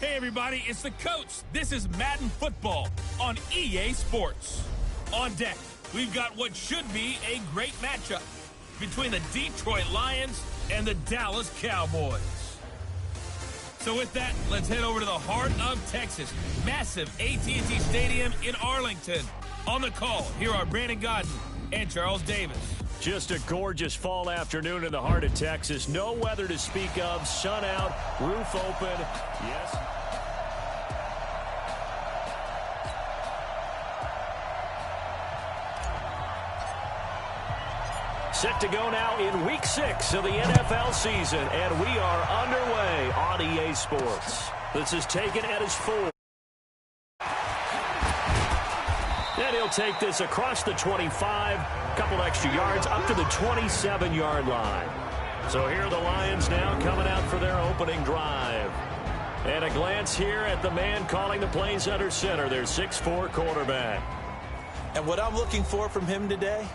Hey everybody, it's the coach. This is Madden Football on EA Sports. On deck, we've got what should be a great matchup between the Detroit Lions and the Dallas Cowboys. So with that, let's head over to the heart of Texas. Massive AT&T Stadium in Arlington. On the call, here are Brandon Godden and Charles Davis. Just a gorgeous fall afternoon in the heart of Texas. No weather to speak of. Sun out, roof open. Yes. Set to go now in Week 6 of the NFL season, and we are underway on EA Sports. This is taken at his 4. And he'll take this across the 25, a couple extra yards, up to the 27-yard line. So here are the Lions now coming out for their opening drive. And a glance here at the man calling the plays under center, their 6'4" quarterback. And what I'm looking for from him today,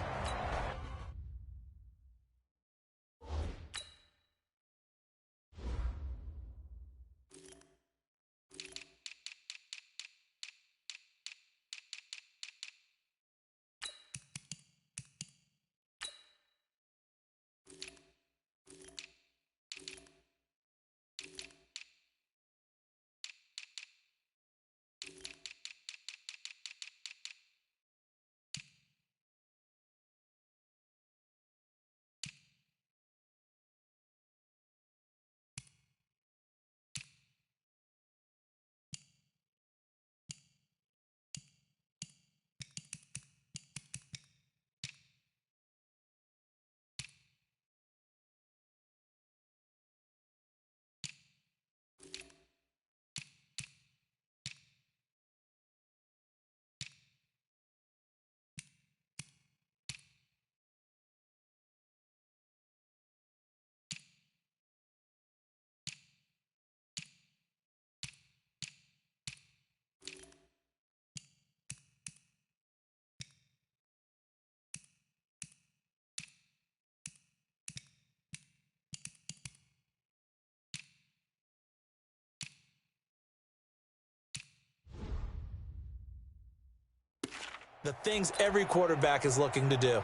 the things every quarterback is looking to do: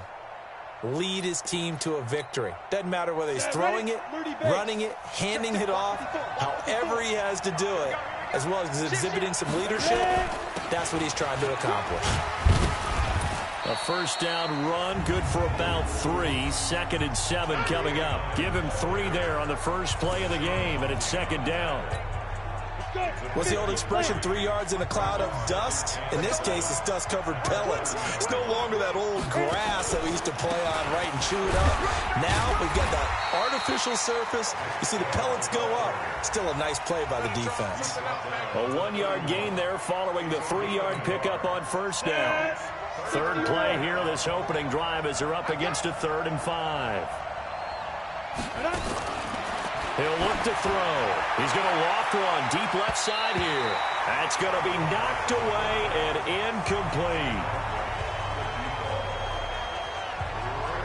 lead his team to a victory. Doesn't matter whether he's throwing it, running it, handing it off, however he has to do it, as well as exhibiting some leadership, that's what he's trying to accomplish. A first down run, good for about 3. 2nd and 7 coming up. Give him 3 there on the first play of the game, and it's 2nd down. What's the old expression, 3 yards in a cloud of dust? In this case, it's dust-covered pellets. It's no longer that old grass that we used to play on, right, and chew it up. Now we've got that artificial surface. You see the pellets go up. Still a nice play by the defense. A 1-yard gain there following the 3-yard pickup on first down. Third play here, this opening drive, as they're up against a 3rd and 5. He'll look to throw. He's going to loft one deep left side here. That's going to be knocked away and incomplete.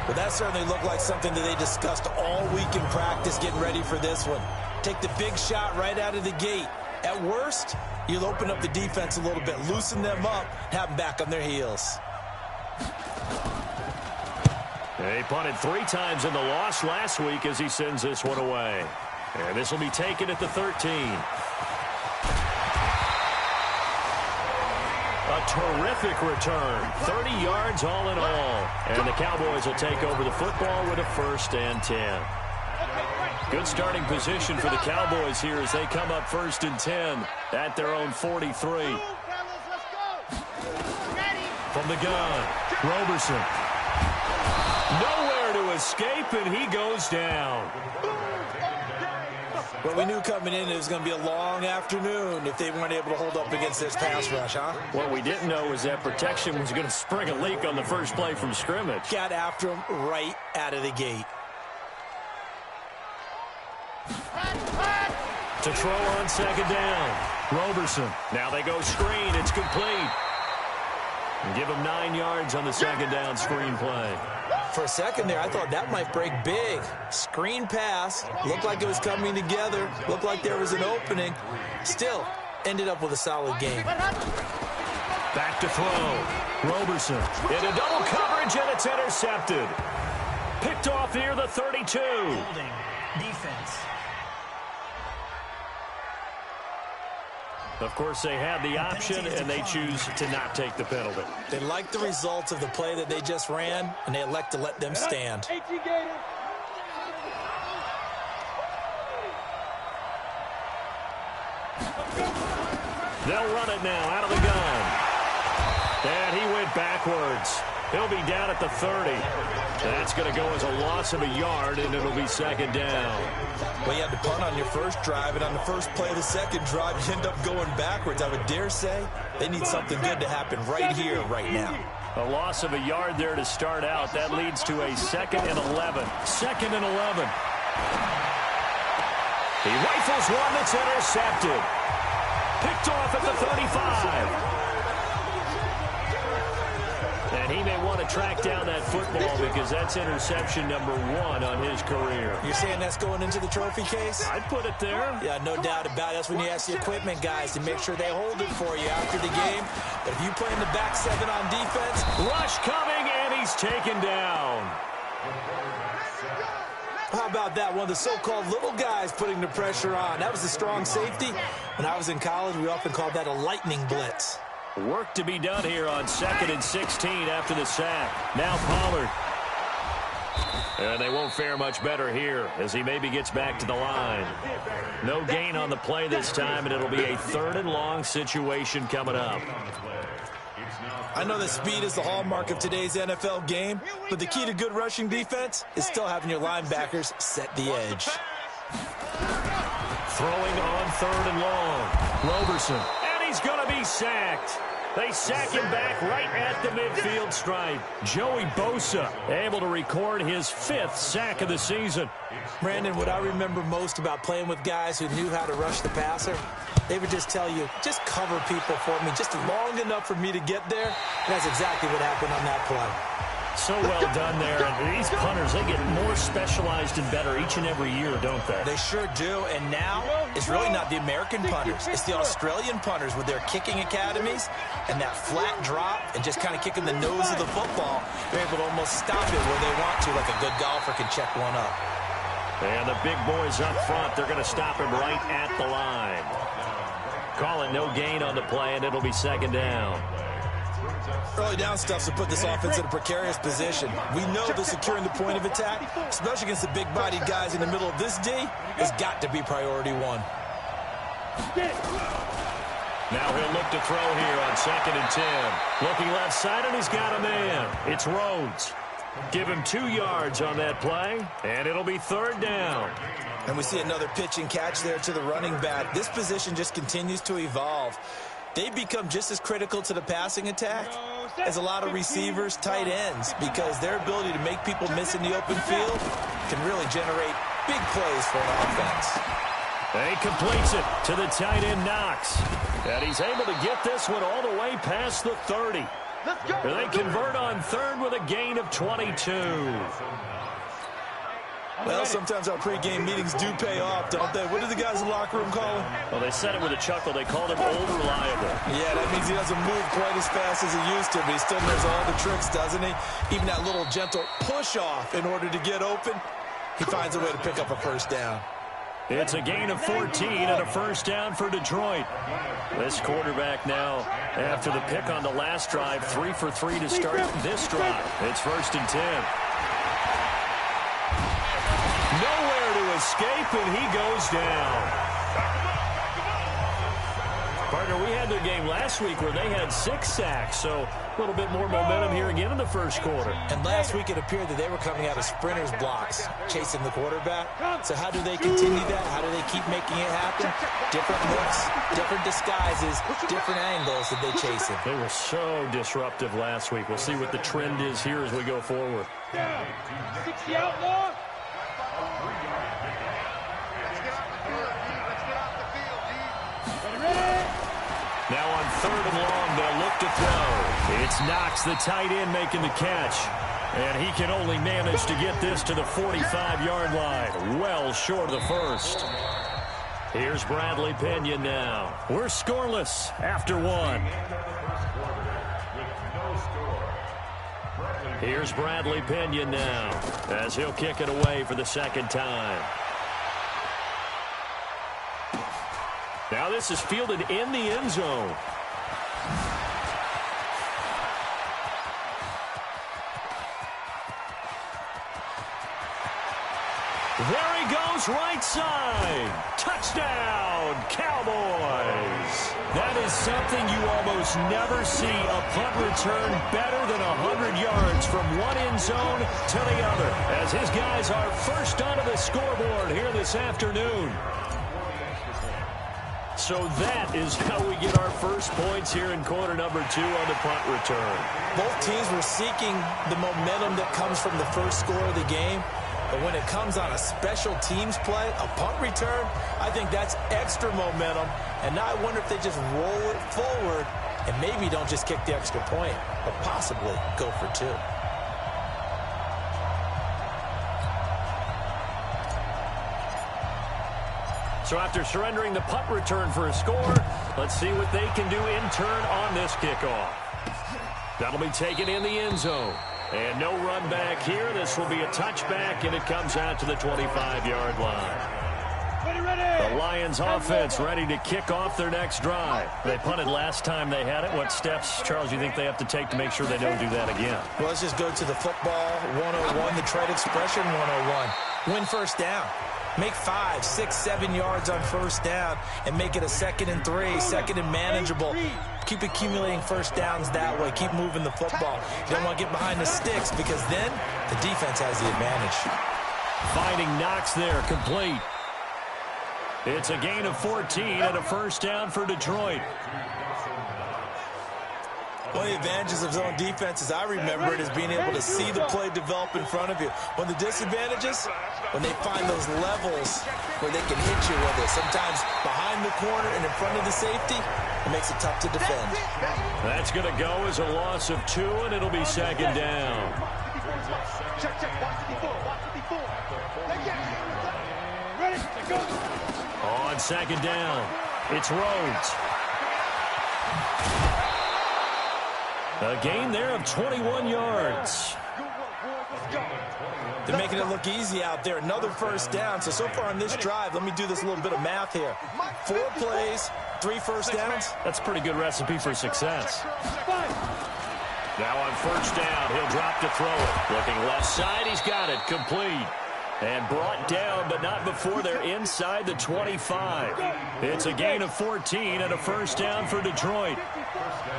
Well, that certainly looked like something that they discussed all week in practice getting ready for this one. Take the big shot right out of the gate. At worst, you'll open up the defense a little bit, loosen them up, have them back on their heels. He punted 3 times in the loss last week as he sends this one away. And this will be taken at the 13. A terrific return. 30 yards all in all. And the Cowboys will take over the football with a 1st and 10. Good starting position for the Cowboys here as they come up 1st and 10 at their own 43. From the gun, Roberson. Nowhere to escape, and he goes down. Well, we knew coming in it was going to be a long afternoon if they weren't able to hold up against this pass rush, huh? What we didn't know was that protection was going to spring a leak on the first play from scrimmage. Got after him right out of the gate. To throw on 2nd down. Roberson. Now they go screen. It's complete. And give him 9 yards on the 2nd down screen play. For a second there, I thought that might break big. Screen pass. Looked like it was coming together. Looked like there was an opening. Still, ended up with a solid game. Back to throw. Roberson into double coverage, and it's intercepted. Picked off near the 32. Holding. Defense. Of course, they had the option, and they choose to not take the penalty. They like the results of the play that they just ran, and they elect to let them stand. They'll run it now out of the gun. And he went backwards. He'll be down at the 30. That's going to go as a loss of a yard, and it'll be second down. Well, you had to punt on your first drive, and on the first play of the second drive, you end up going backwards. I would dare say they need something good to happen right here, right now. A loss of a yard there to start out. That leads to a 2nd and 11. 2nd and 11. He rifles one that's intercepted. Picked off at the 35. And he may want to track down that football because that's interception number 1 on his career. You're saying that's going into the trophy case? I'd put it there. Yeah, no doubt about it. That's when you ask the equipment guys to make sure they hold it for you after the game. But if you play in the back 7 on defense. Rush coming, and he's taken down. How about that? One of the so-called little guys putting the pressure on. That was a strong safety. When I was in college, we often called that a lightning blitz. Work to be done here on 2nd and 16 after the sack. Now Pollard. And they won't fare much better here as he maybe gets back to the line. No gain on the play this time, and it'll be a 3rd and long situation coming up. I know that speed is the hallmark of today's NFL game, but the key to good rushing defense is still having your linebackers set the edge. Throwing on 3rd and long. Roberson. And he's going to be sacked. They sack him back right at the midfield stripe. Joey Bosa able to record his 5th sack of the season. Brandon, what I remember most about playing with guys who knew how to rush the passer, they would just tell you, just cover people for me, just long enough for me to get there. And that's exactly what happened on that play. So well done there. And these punters, they get more specialized and better each and every year, don't they? They sure do. And now it's really not the American punters. It's the Australian punters with their kicking academies and that flat drop and just kind of kicking the nose of the football. They're able to almost stop it where they want to, like a good golfer can check one up. And the big boys up front, they're going to stop him right at the line. Calling no gain on the play, and it'll be 2nd down. Early down stuff to put this offense in a precarious position. We know that securing the point of attack, especially against the big-bodied guys in the middle of this D, has got to be priority 1. Now he'll look to throw here on 2nd and 10. Looking left side, and he's got a man. It's Rhodes. Give him 2 yards on that play, and it'll be 3rd down. And we see another pitch and catch there to the running back. This position just continues to evolve. They become just as critical to the passing attack as a lot of receivers, tight ends, because their ability to make people miss in the open field can really generate big plays for an offense. He completes it to the tight end Knox. And he's able to get this one all the way past the 30. They convert on 3rd with a gain of 22. Well, sometimes our pregame meetings do pay off, don't they? What do the guys in the locker room call him? Well, they said it with a chuckle. They called him old reliable. Yeah, that means he doesn't move quite as fast as he used to, but he still knows all the tricks, doesn't he? Even that little gentle push-off in order to get open, he finds a way to pick up a 1st down. It's a gain of 14 and a 1st down for Detroit. This quarterback now, after the pick on the last drive, 3 for 3 to start this drive. It's 1st and 10. Nowhere to escape, and he goes down. Partner, we had their game last week where they had 6 sacks, so a little bit more momentum here again in the 1st quarter. And last week it appeared that they were coming out of sprinters blocks, chasing the quarterback. So how do they continue that? How do they keep making it happen? Different looks, different disguises, different angles that they chase him. They were so disruptive last week. We'll see what the trend is here as we go forward. 60 outlaw. Now on 3rd and long, they'll look to throw. It's Knox, the tight end, making the catch. And he can only manage to get this to the 45-yard line, well short of the first. Here's Bradley Pinion now. We're scoreless after one. Here's Bradley Pinion now as he'll kick it away for the second time. Now this is fielded in the end zone. There he goes, right side. Touchdown, Cowboys. That is something you almost never see. A punt return better than 100 yards from one end zone to the other, as his guys are first onto the scoreboard here this afternoon. So that is how we get our first points here in quarter number 2 on the punt return. Both teams were seeking the momentum that comes from the first score of the game. But when it comes on a special teams play, a punt return, I think that's extra momentum. And now I wonder if they just roll it forward and maybe don't just kick the extra point, but possibly go for 2. So after surrendering the punt return for a score, let's see what they can do in turn on this kickoff. That'll be taken in the end zone. And no run back here. This will be a touchback, and it comes out to the 25-yard line. The Lions offense ready to kick off their next drive. They punted last time they had it. What steps, Charles, you think they have to take to make sure they don't do that again? Well, let's just go to the football 101, the trade expression 101. Win first down. Make 5, 6, 7 yards on first down and make it a 2nd and 3, 2nd and manageable. Keep accumulating first downs that way. Keep moving the football. You don't want to get behind the sticks because then the defense has the advantage. Finding Knox there, complete. It's a gain of 14 and a first down for Detroit. One of the advantages of zone defense, as I remember it, is being able to see the play develop in front of you. One of the disadvantages, when they find those levels where they can hit you with it, sometimes behind the corner and in front of the safety, it makes it tough to defend. That's going to go as a loss of 2, and it'll be second down. On second down, it's Rhodes. A gain there of 21 yards. They're making it look easy out there. Another first down. So far on this drive, let me do this little bit of math here. 4 plays, 3 first downs. That's a pretty good recipe for success. Now on first down, he'll drop to throw it. Looking left side, he's got it. Complete. And brought down, but not before they're inside the 25. It's a gain of 14 and a first down for Detroit.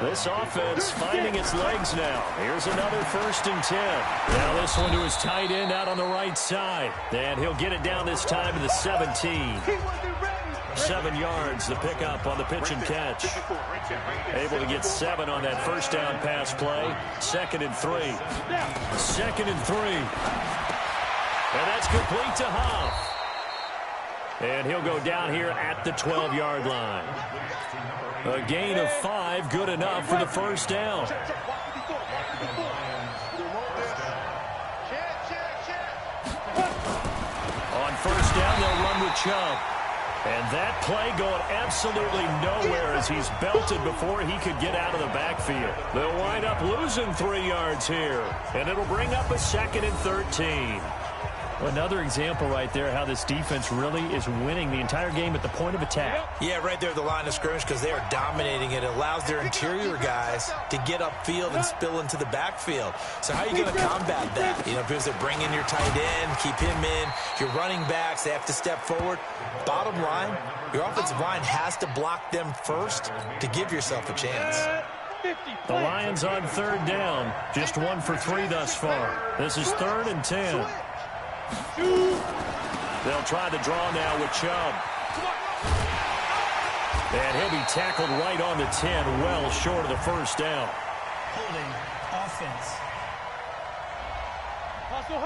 This offense finding its legs now. Here's another 1st and 10. Now this one to his tight end out on the right side. And he'll get it down this time to the 17. 7 yards, the pickup on the pitch and catch. Able to get 7 on that first down pass play. 2nd and 3. 2nd and 3. And that's complete to Huff. And he'll go down here at the 12-yard line. A gain of 5, good enough for the first down. On first down, they'll run with Chubb. And that play going absolutely nowhere as he's belted before he could get out of the backfield. They'll wind up losing 3 yards here. And it'll bring up a 2nd and 13. Another example right there how this defense really is winning the entire game at the point of attack. Yeah, right there at the line of scrimmage because they are dominating it. It allows their interior guys to get upfield and spill into the backfield. So how are you going to combat that? You know, because they're bringing your tight end, keep him in. Your running backs, they have to step forward. Bottom line, your offensive line has to block them first to give yourself a chance. The Lions on 3rd down. Just 1 for 3 thus far. This is 3rd and 10. They'll try the draw now with Chubb. And he'll be tackled right on the 10, well short of the first down. Holding offense.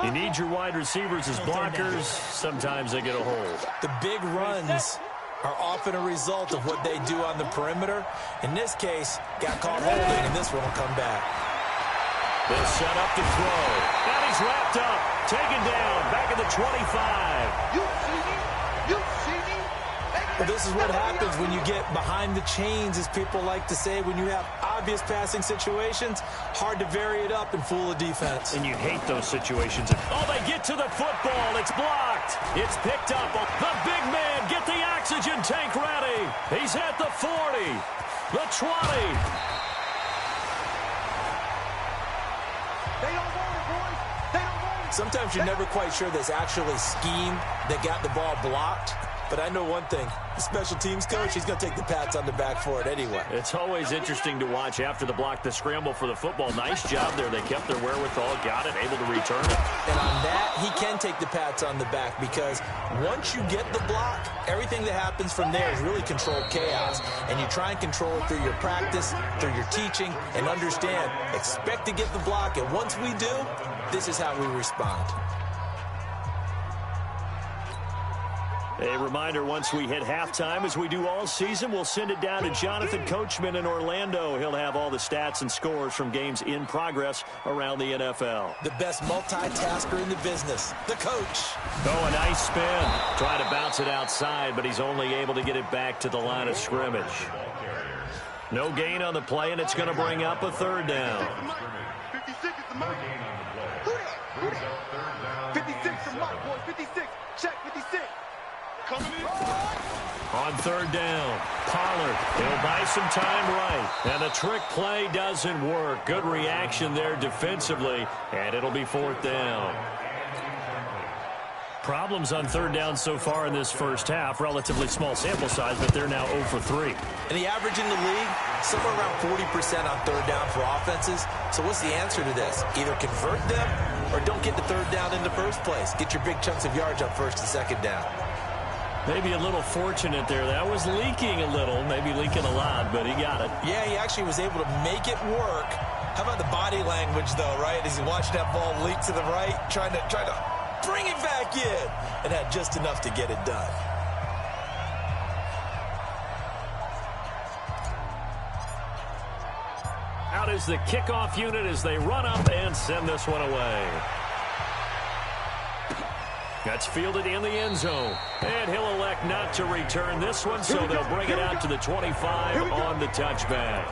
You need your wide receivers as blockers. Sometimes they get a hold. The big runs are often a result of what they do on the perimeter. In this case, got caught holding, and this one will come back. They'll set up to throw. And he's wrapped up. Taken down. Back at the 25. You see me? You see me? Well, this is what happens when you get behind the chains, as people like to say. When you have obvious passing situations, hard to vary it up and fool a defense. And you hate those situations. Oh, they get to the football. It's blocked. It's picked up. The big man, get the oxygen tank ready. He's at the 40, the 20. Sometimes you're never quite sure there's actually scheme that got the ball blocked. But I know one thing. The special teams coach, he's going to take the pats on the back for it anyway. It's always interesting to watch after the block, the scramble for the football. Nice job there. They kept their wherewithal, got it, able to return it. And on that, he can take the pats on the back because once you get the block, everything that happens from there is really controlled chaos. And you try and control it through your practice, through your teaching, and understand, expect to get the block. And once we do, this is how we respond. A reminder, once we hit halftime, as we do all season, we'll send it down to Jonathan Coachman in Orlando. He'll have all the stats and scores from games in progress around the NFL. The best multitasker in the business, the coach. Oh, a nice spin. Trying to bounce it outside, but he's only able to get it back to the line of scrimmage. No gain on the play, and it's going to bring up a third down. 56 is the mark. Who that? 56 from Mark, boy. 56. Check 56. On third down, Pollard, he'll buy some time right. And the trick play doesn't work. Good reaction there defensively, and it'll be fourth down. Problems on third down so far in this first half. Relatively small sample size, but they're now 0 for 3. And the average in the league, somewhere around 40% on third down for offenses. So what's the answer to this? Either convert them or don't get the third down in the first place. Get your big chunks of yards up first and second down. Maybe a little fortunate there. That was leaking a little, maybe leaking a lot, but he got it. Yeah, he actually was able to make it work. How about the body language, though, right? As he watched that ball leak to the right, trying to bring it back in, and had just enough to get it done. Out is the kickoff unit as they run up and send this one away. That's fielded in the end zone. And he'll elect not to return this one, so they'll bring it out to the 25 on the touchback.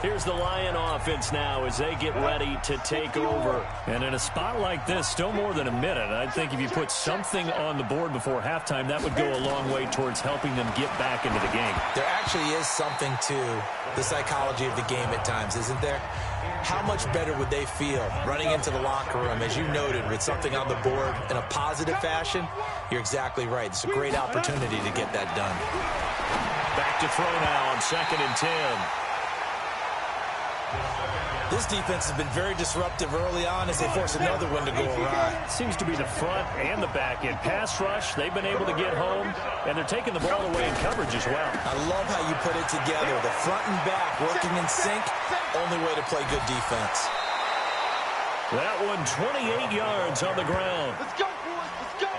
Here's the Lion offense now as they get ready to take over. And in a spot like this, still more than a minute, I think if you put something on the board before halftime, that would go a long way towards helping them get back into the game. There actually is something to the psychology of the game at times, isn't there? How much better would they feel running into the locker room, as you noted, with something on the board in a positive fashion? You're exactly right. It's a great opportunity to get that done. Back to throw now on 2nd and 10. This defense has been very disruptive early on as they force another one to go awry. Seems to be the front and the back end. Pass rush, they've been able to get home, and they're taking the ball away in coverage as well. I love how you put it together. The front and back working in sync, only way to play good defense. That one 28 yards on the ground. Let's go, boys. Let's go.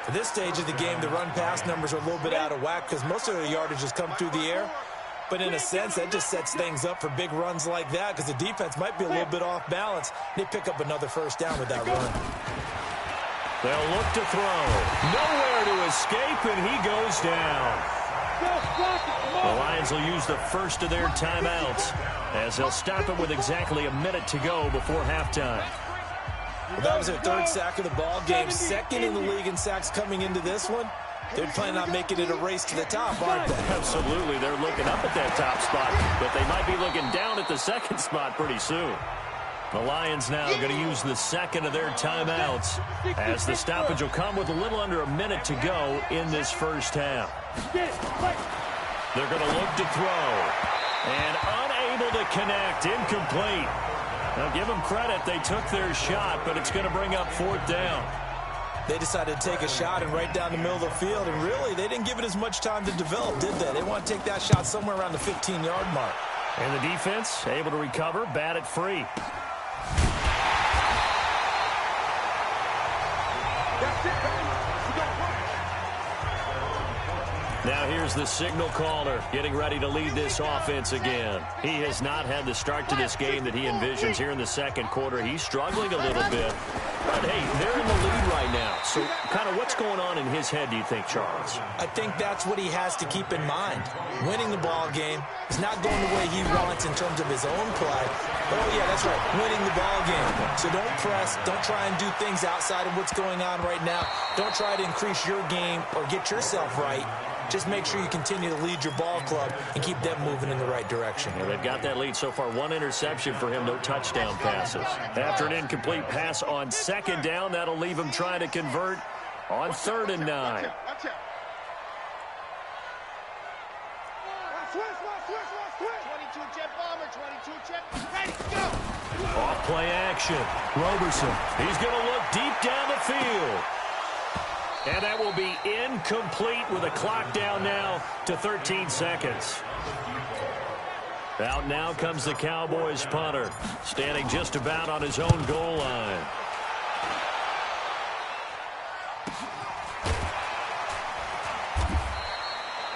For this stage of the game, the run-pass numbers are a little bit out of whack because most of their yardage has come through the air. But in a sense, that just sets things up for big runs like that because the defense might be a little bit off balance. They pick up another first down with that run. They'll look to throw. Nowhere to escape, and he goes down. The Lions will use the first of their timeouts as they'll stop it with exactly a minute to go before halftime. Well, that was their third sack of the ball game. Second in the league in sacks coming into this one. They're planning on making it a race to the top, aren't they? Absolutely. They're looking up at that top spot, but they might be looking down at the second spot pretty soon. The Lions now going to use the second of their timeouts as the stoppage will come with a little under a minute to go in this first half. They're going to look to throw and unable to connect, incomplete. Now give them credit, they took their shot, but it's going to bring up fourth down. They decided to take a shot and right down the middle of the field, and really, they didn't give it as much time to develop, did they? They want to take that shot somewhere around the 15-yard mark. And the defense able to recover, bat it free. Now here's the signal caller getting ready to lead this offense again. He has not had the start to this game that he envisions here in the second quarter. He's struggling a little bit. But, hey, they're in the lead right now. So, kind of what's going on in his head, do you think, Charles? I think that's what he has to keep in mind. Winning the ball game is not going the way he wants in terms of his own play. But, oh, yeah, that's right, winning the ball game. So don't press. Don't try and do things outside of what's going on right now. Don't try to increase your game or get yourself right. Just make sure you continue to lead your ball club and keep them moving in the right direction. Yeah, they've got that lead so far. One interception for him, no touchdown passes. After an incomplete pass on second down, that'll leave him trying to convert on 3rd and 9. Off play action. Roberson. He's going to look deep down the field. And that will be incomplete with a clock down now to 13 seconds. Out now comes the Cowboys punter, standing just about on his own goal line.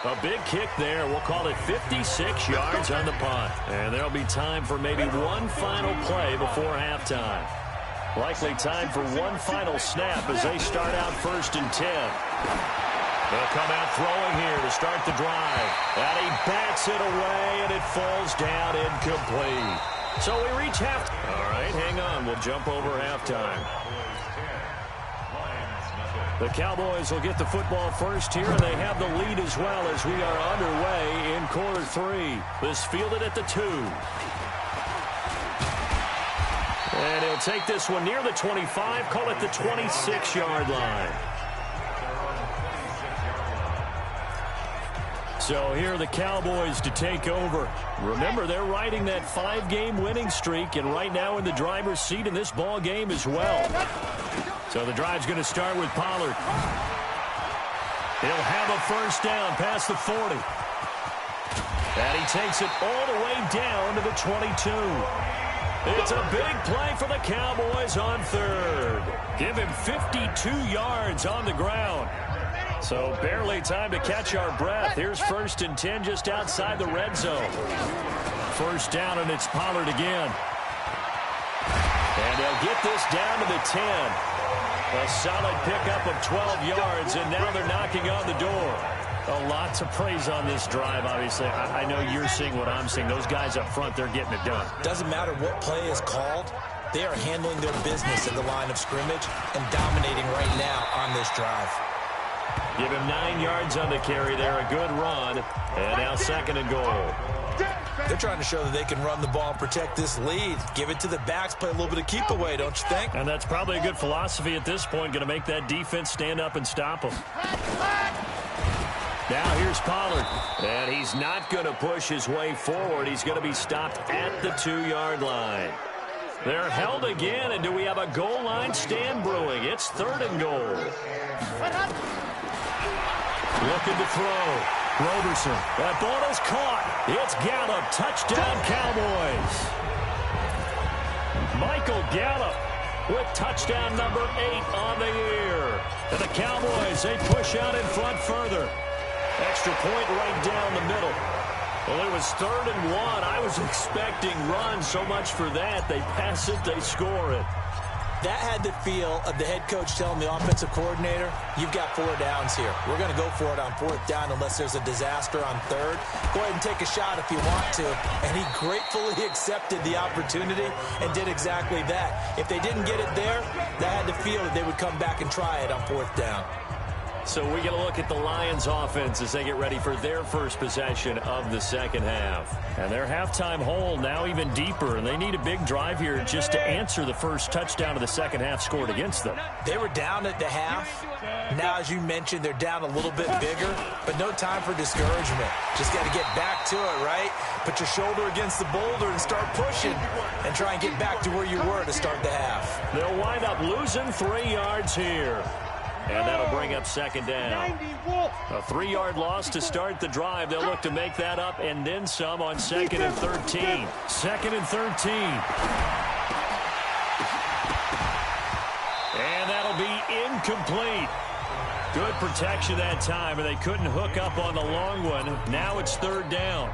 A big kick there. We'll call it 56 yards on the punt. And there'll be time for maybe one final play before halftime. Likely time for one final snap as they start out 1st and 10. They'll come out throwing here to start the drive. And he bats it away, and it falls down incomplete. So we reach halftime. All right, hang on. We'll jump over halftime. The Cowboys will get the football first here, and they have the lead as well as we are underway in quarter 3. This fielded at the 2. And he'll take this one near the 25, call it the 26-yard line. So here are the Cowboys to take over. Remember, they're riding that 5-game winning streak, and right now in the driver's seat in this ball game as well. So the drive's going to start with Pollard. He'll have a first down past the 40. And he takes it all the way down to the 22. It's a big play for the Cowboys on 3rd. Give him 52 yards on the ground. So barely time to catch our breath. Here's 1st and 10 just outside the red zone. First down, and it's Pollard again. And they'll get this down to the 10. A solid pickup of 12 yards, and now they're knocking on the door. A lot to praise on this drive, obviously. I know you're seeing what I'm seeing. Those guys up front, they're getting it done. Doesn't matter what play is called. They are handling their business at the line of scrimmage and dominating right now on this drive. Give him 9 yards on the carry there. A good run. And now 2nd and goal. They're trying to show that they can run the ball and protect this lead. Give it to the backs, play a little bit of keep away, don't you think? And that's probably a good philosophy at this point. Going to make that defense stand up and stop them. Now here's Pollard. And he's not going to push his way forward. He's going to be stopped at the 2-yard line. They're held again, and do we have a goal line stand brewing? It's 3rd and goal. Looking to throw. Roberson. That ball is caught. It's Gallup. Touchdown, Cowboys. Michael Gallup with touchdown number 8 on the year. And the Cowboys, they push out in front further. Extra point right down the middle. Well, it was 3rd and 1. I was expecting runs. So much for that. They pass it, they score it. That had the feel of the head coach telling the offensive coordinator, you've got 4 downs here. We're going to go for it on 4th down unless there's a disaster on 3rd. Go ahead and take a shot if you want to. And he gratefully accepted the opportunity and did exactly that. If they didn't get it there, that had the feel that they would come back and try it on 4th down. So we get a look at the Lions offense as they get ready for their first possession of the second half. And their halftime hole now even deeper, and they need a big drive here just to answer the first touchdown of the second half scored against them. They were down at the half. Now, as you mentioned, they're down a little bit bigger, but no time for discouragement. Just got to get back to it, right? Put your shoulder against the boulder and start pushing and try and get back to where you were to start the half. They'll wind up losing 3 yards here. And that'll bring up second down. A 3-yard loss to start the drive. They'll look to make that up and then some on 2nd and 13. 2nd and 13. And that'll be incomplete. Good protection that time, and they couldn't hook up on the long one. Now it's third down.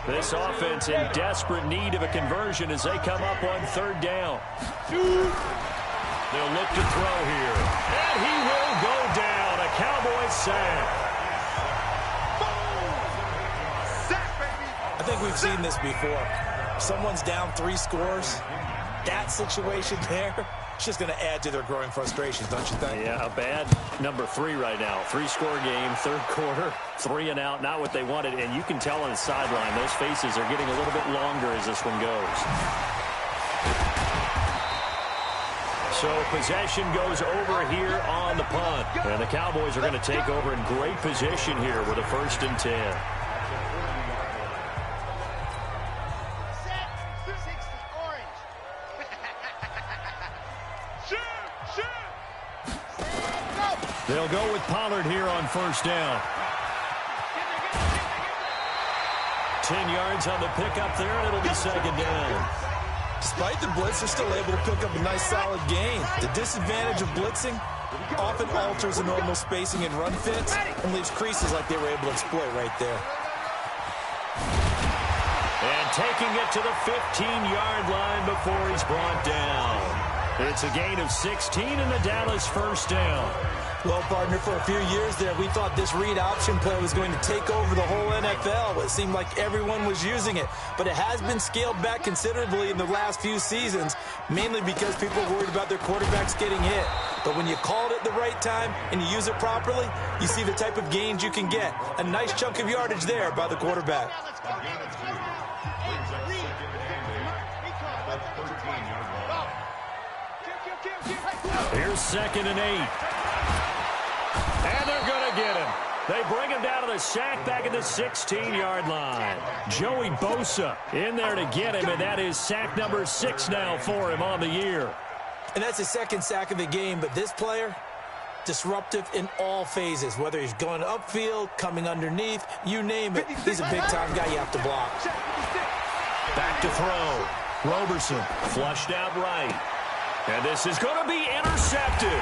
This offense in desperate need of a conversion as they come up on third down. They'll look to throw here. And he will go down. A Cowboys sack. I think we've seen this before. Someone's down 3 scores. That situation there, it's just going to add to their growing frustrations, don't you think? Yeah, a bad number 3 right now. 3-score game, third quarter, 3 and out, not what they wanted. And you can tell on the sideline, those faces are getting a little bit longer as this one goes. So possession goes over here on the punt. And the Cowboys are going to take over in great position here with a 1st and 10. They'll go with Pollard here on 1st down. 10 yards on the pickup there, and it'll be 2nd down. Despite the blitz, they're still able to pick up a nice solid gain. The disadvantage of blitzing often alters the normal spacing and run fits and leaves creases like they were able to exploit right there. And taking it to the 15-yard line before he's brought down. It's a gain of 16 in the Dallas 1st down. Well, partner, for a few years there, we thought this read option play was going to take over the whole NFL. It seemed like everyone was using it, but it has been scaled back considerably in the last few seasons, mainly because people are worried about their quarterbacks getting hit. But when you call it at the right time and you use it properly, you see the type of gains you can get. A nice chunk of yardage there by the quarterback. Here's 2nd and 8. And they're going to get him. They bring him down to the sack back at the 16-yard line. Joey Bosa in there to get him, and that is sack number 6 now for him on the year. And that's his 2nd sack of the game, but this player, disruptive in all phases, whether he's going upfield, coming underneath, you name it. He's a big-time guy you have to block. Back to throw. Roberson flushed out right. And this is going to be intercepted.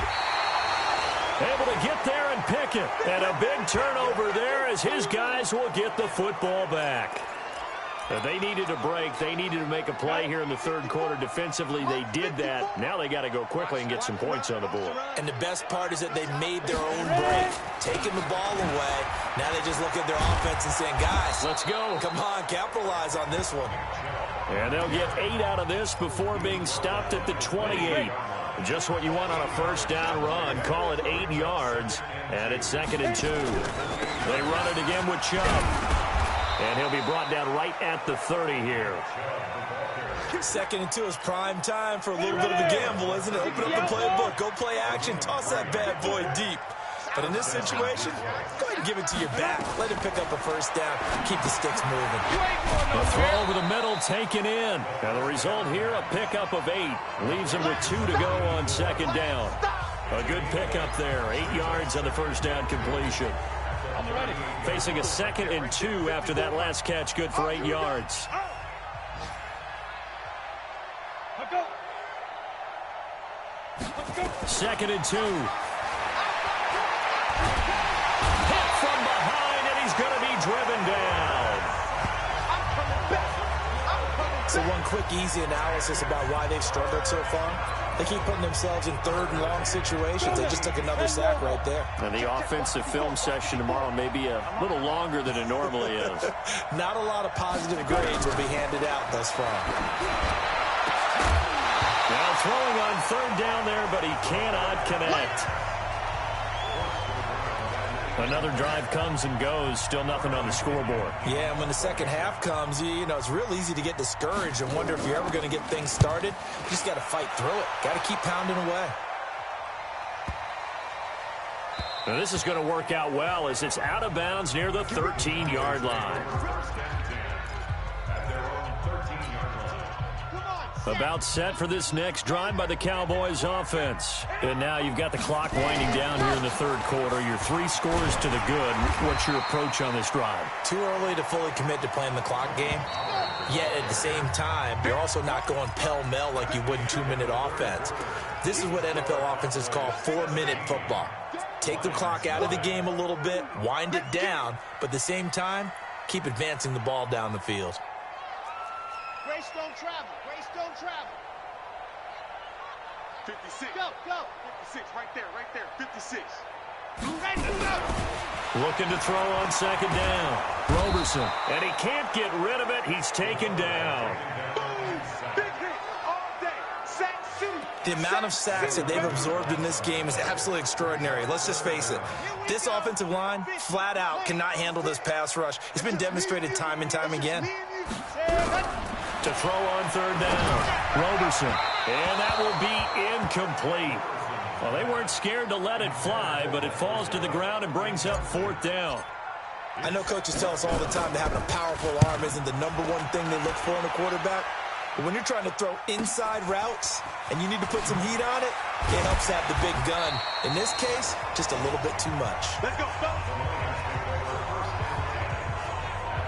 Able to get there and pick it. And a big turnover there as his guys will get the football back. They needed a break. They needed to make a play here in the 3rd quarter. Defensively, they did that. Now they got to go quickly and get some points on the board. And the best part is that they made their own break, taking the ball away. Now they just look at their offense and saying, guys, let's go. Come on, capitalize on this one. And they'll get 8 out of this before being stopped at the 28. Just what you want on a 1st down run. Call it 8 yards. And it's 2nd and 2. They run it again with Chubb. And he'll be brought down right at the 30 here. 2nd and 2 is prime time for a little bit of a gamble, isn't it? Open up the playbook. Go play action. Toss that bad boy deep. But in this situation, go ahead and give it to your back. Let him pick up a 1st down. Keep the sticks moving. A throw over the middle taken in. And the result here, a pickup of 8. Leaves him with 2 to go on 2nd down. A good pickup there. 8 yards on the 1st down completion. Facing a 2nd and 2 after that last catch. Good for 8 yards. Second and 2. Hit from behind, and he's going to be driven down. So one quick, easy analysis about why they've struggled so far. They keep putting themselves in 3rd and long situations. They just took another sack right there. And the offensive film session tomorrow may be a little longer than it normally is. Not a lot of positive grades will be handed out thus far. Now throwing on 3rd down there, but he cannot connect. Another drive comes and goes. Still nothing on the scoreboard. Yeah, and when the second half comes, you know, it's real easy to get discouraged and wonder if you're ever going to get things started. You just got to fight through it. Got to keep pounding away. Now this is going to work out well as it's out of bounds near the 13-yard line. Come on, About set for this next drive by the Cowboys offense. And now you've got the clock winding down here in the third quarter. Your 3 scores to the good. What's your approach on this drive? Too early to fully commit to playing the clock game. Yet at the same time, you're also not going pell-mell like you would in 2-minute offense. This is what NFL offenses call 4-minute football. Take the clock out of the game a little bit, wind it down, but at the same time, keep advancing the ball down the field. Grace don't travel. Grace don't travel. 56. Go, go. 56, right there, 56. Looking to throw on second down. Roberson. And he can't get rid of it. He's taken down. Boom! Big hit all day. Sack City. The amount of sacks that they've absorbed in this game is absolutely extraordinary. Let's just face it. This offensive line, flat out, cannot handle this pass rush. It's been demonstrated time and time again. To throw on third down. Roberson. And that will be incomplete. Well, they weren't scared to let it fly, but it falls to the ground and brings up fourth down. I know coaches tell us all the time that having a powerful arm isn't the #1 thing they look for in a quarterback. But when you're trying to throw inside routes and you need to put some heat on it, it helps to have the big gun. In this case, just a little bit too much. Let's go, go.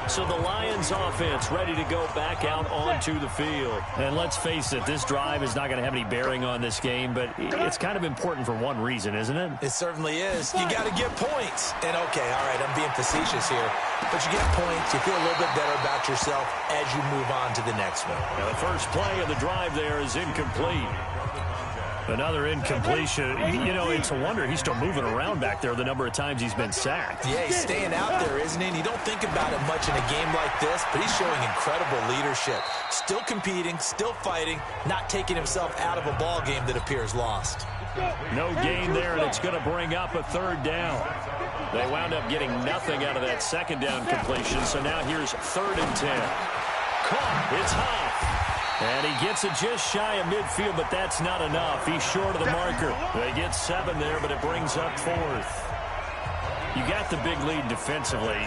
So the Lions offense ready to go back out onto the field. And let's face it, this drive is not going to have any bearing on this game, but it's kind of important for one reason, isn't it? It certainly is. You got to get points. And okay, all right, I'm being facetious here. But you get points, you feel a little bit better about yourself as you move on to the next one. Now the first play of the drive there is incomplete. Another incompletion. You know, it's a wonder he's still moving around back there the number of times he's been sacked. Yeah, he's staying out there, isn't he? And you don't think about it much in a game like this, but he's showing incredible leadership. Still competing, still fighting, not taking himself out of a ball game that appears lost. No gain there, and it's going to bring up a third down. They wound up getting nothing out of that second down completion, so now here's 3rd and 10. Caught. It's Huff. And he gets it just shy of midfield, but that's not enough. He's short of the marker. They get 7 there, but it brings up 4th. You got the big lead defensively,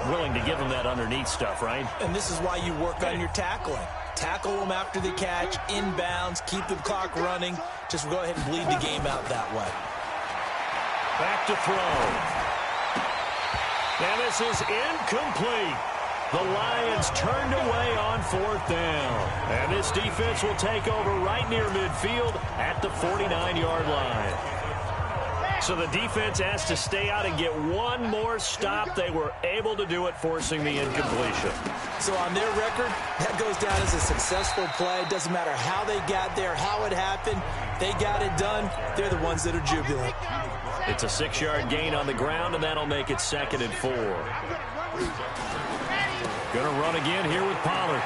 willing to give them that underneath stuff, right? And this is why you work on your tackling. Tackle them after the catch, inbounds, keep the clock running. Just go ahead and bleed the game out that way. Back to throw. And this is incomplete. The Lions turned away on 4th down. And this defense will take over right near midfield at the 49-yard line. So the defense has to stay out and get one more stop. They were able to do it, forcing the incompletion. So on their record, that goes down as a successful play. Doesn't matter how they got there, how it happened. They got it done. They're the ones that are jubilant. It's a 6-yard gain on the ground, and that'll make it 2nd and 4. Going to run again here with Pollard.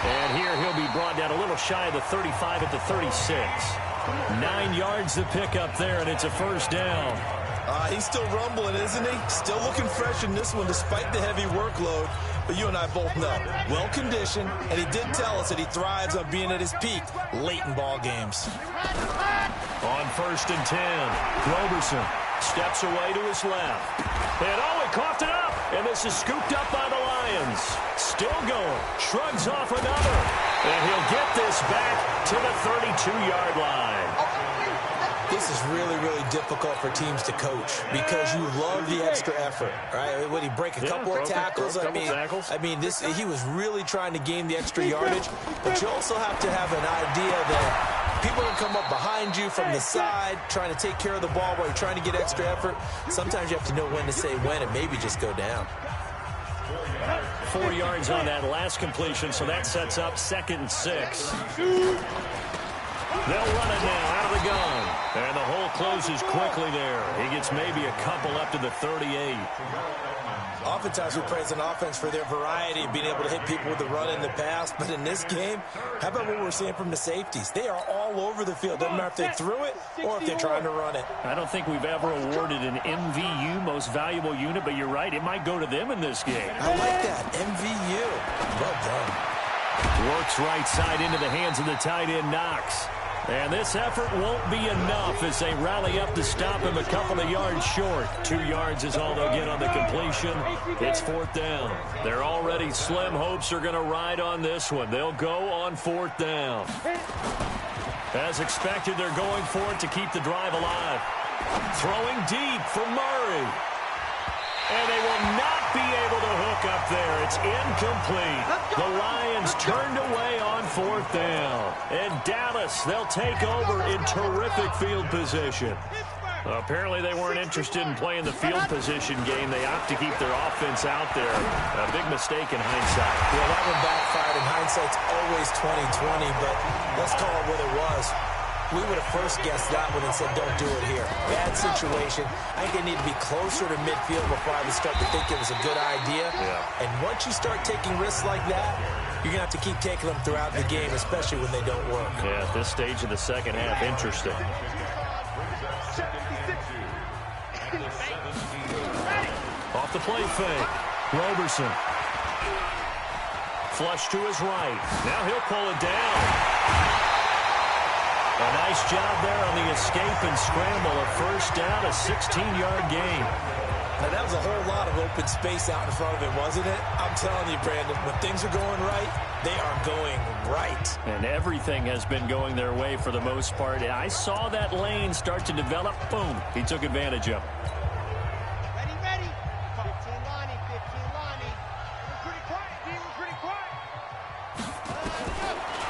And here he'll be brought down a little shy of the 35 at the 36. 9 yards to pick up there, and it's a first down. He's still rumbling, isn't he? Still looking fresh in this one despite the heavy workload. But you and I both know, well-conditioned, and he did tell us that he thrives on being at his peak late in ball games. On 1st and 10, Roberson steps away to his left. And he coughed it up. And this is scooped up by the Lions. Still going. Shrugs off another. And he'll get this back to the 32-yard line. This is really, really difficult for teams to coach because you love the extra effort, right? Would he break a couple of tackles? I mean, he was really trying to gain the extra yardage, but you also have to have an idea that people will come up behind you from the side trying to take care of the ball while you're trying to get extra effort. Sometimes you have to know when to say when and maybe just go down. 4 yards on that last completion, so that sets up 2nd and 6. They'll run it now out of the gun. And the hole closes quickly there. He gets maybe a couple up to the 38. Oftentimes we praise an offense for their variety of being able to hit people with the run in the pass. But in this game, how about what we're seeing from the safeties? They are all over the field. Doesn't matter if they threw it or if they're trying to run it. I don't think we've ever awarded an MVU, most valuable unit, but you're right. It might go to them in this game. I like that. MVU. Well done. Works right side into the hands of the tight end, Knox. And this effort won't be enough as they rally up to stop him a couple of yards short. 2 yards is all they'll get on the completion. It's 4th down. Their already slim hopes are going to ride on this one. They'll go on 4th down. As expected, they're going for it to keep the drive alive. Throwing deep for Murray. And they will not be able to hook up there. It's incomplete. The Lions turned away on 4th down. And Dallas, they'll take over in terrific field position. Apparently they weren't interested in playing the field position game. They opt to keep their offense out there. A big mistake in hindsight. Yeah, that one backfired. And hindsight's always 20/20, but let's call it what it was. We would have first guessed that one and said, don't do it here. Bad situation. I think they need to be closer to midfield before I would start to think it was a good idea. Yeah. And once you start taking risks like that, you're going to have to keep taking them throughout the game, especially when they don't work. Yeah, at this stage of the second half, interesting. Off the play fake. Roberson. Flush to his right. Now he'll pull it down. A nice job there on the escape and scramble. A first down, a 16-yard gain. Now, that was a whole lot of open space out in front of him, wasn't it? I'm telling you, Brandon, when things are going right, they are going right. And everything has been going their way for the most part. I saw that lane start to develop. Boom. He took advantage of it. Ready. 15 Lonnie. We're pretty quiet, D. We're pretty quiet.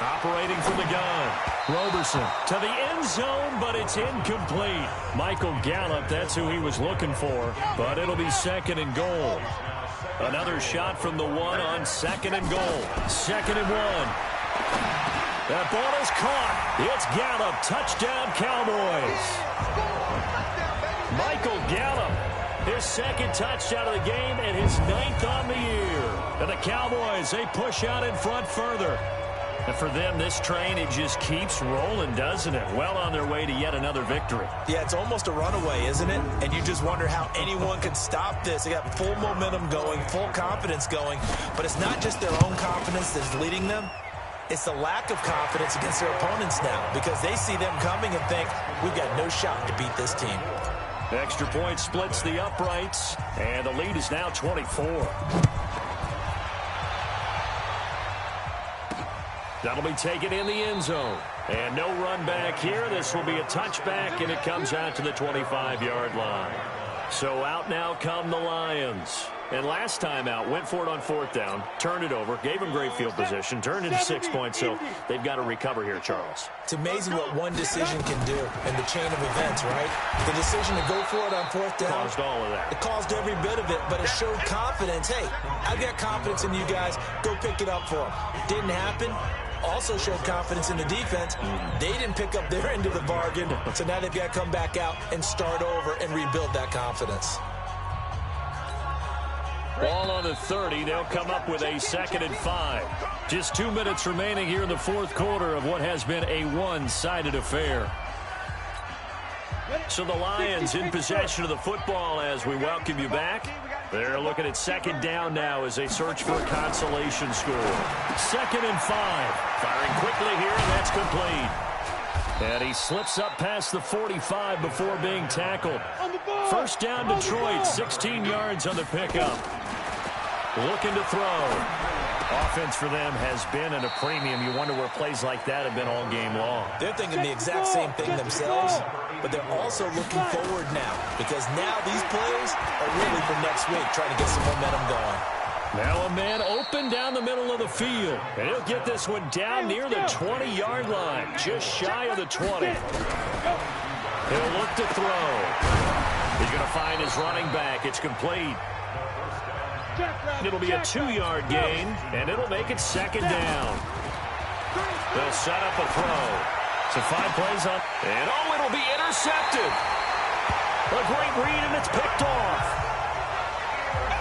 Operating from the gun. Roberson to the end zone, but it's incomplete. Michael Gallup, that's who he was looking for, but it'll be 2nd and goal. Another shot from the one on 2nd and goal. 2nd and 1. That ball is caught. It's Gallup. Touchdown, Cowboys. Michael Gallup, his 2nd touchdown of the game and his 9th on the year. And the Cowboys, they push out in front further. And for them, this train, it just keeps rolling, doesn't it? Well on their way to yet another victory. Yeah, it's almost a runaway, isn't it? And you just wonder how anyone could stop this. They got full momentum going, full confidence going. But it's not just their own confidence that's leading them. It's the lack of confidence against their opponents now because they see them coming and think, we've got no shot to beat this team. Extra point splits the uprights, and the lead is now 24. That'll be taken in the end zone. And no run back here. This will be a touchback, and it comes out to the 25-yard line. So out now come the Lions. And last time out, went for it on 4th down, turned it over, gave them great field position, turned into 6 points, so they've got to recover here, Charles. It's amazing what one decision can do in the chain of events, right? The decision to go for it on 4th down. Caused all of that. It caused every bit of it, but it showed confidence. Hey, I've got confidence in you guys. Go pick it up for them. Didn't happen. Also showed confidence in the defense. They didn't pick up their end of the bargain, so now they've got to come back out and start over and rebuild that confidence. Ball on the 30. They'll come up with a 2nd and 5. Just 2 minutes remaining here in the 4th quarter of what has been a one-sided affair. So the Lions in possession of the football as we welcome you back. They're looking at 2nd down now as they search for a consolation score. 2nd and 5. Firing quickly here, and that's complete. And he slips up past the 45 before being tackled. First down, Detroit, 16 yards on the pickup. Looking to throw. Offense for them has been at a premium. You wonder where plays like that have been all game long. They're thinking the exact same thing themselves, but they're also looking forward now because now these plays are really for next week, trying to get some momentum going. Now a man open down the middle of the field, and he'll get this one down near the 20-yard line, just shy of the 20. He'll look to throw. He's going to find his running back. It's complete. It'll be a 2-yard gain, and it'll make it 2nd down. They'll set up a throw. So 5 plays up, and oh, it'll be intercepted. A great read, and it's picked off.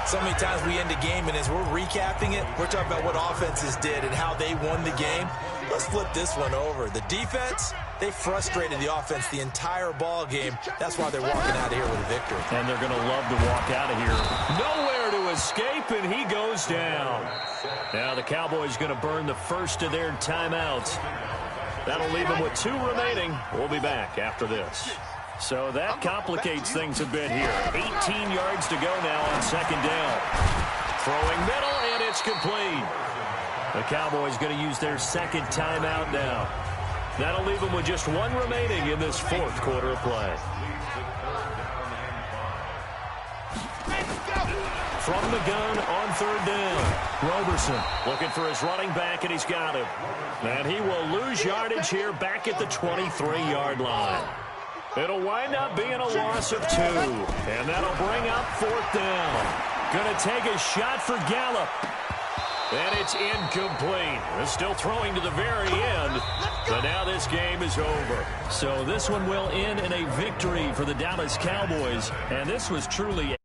So many times we end a game, and as we're recapping it, we're talking about what offenses did and how they won the game. Let's flip this one over. The defense, they frustrated the offense the entire ball game. That's why they're walking out of here with a victory. And they're going to love to walk out of here. Nowhere to escape, and he goes down. Now the Cowboys going to burn the first of their timeouts. That'll leave him with 2 remaining. We'll be back after this. So that complicates things a bit here. 18 yards to go now on 2nd down. Throwing middle, and it's complete. The Cowboys going to use their 2nd timeout now. That'll leave them with just 1 remaining in this 4th quarter of play. From the gun on 3rd down. Roberson looking for his running back, and he's got him. And he will lose yardage here back at the 23-yard line. It'll wind up being a loss of 2. And that'll bring up 4th down. Going to take a shot for Gallup. And it's incomplete. They're still throwing to the very end. But now this game is over. So this one will end in a victory for the Dallas Cowboys. And this was truly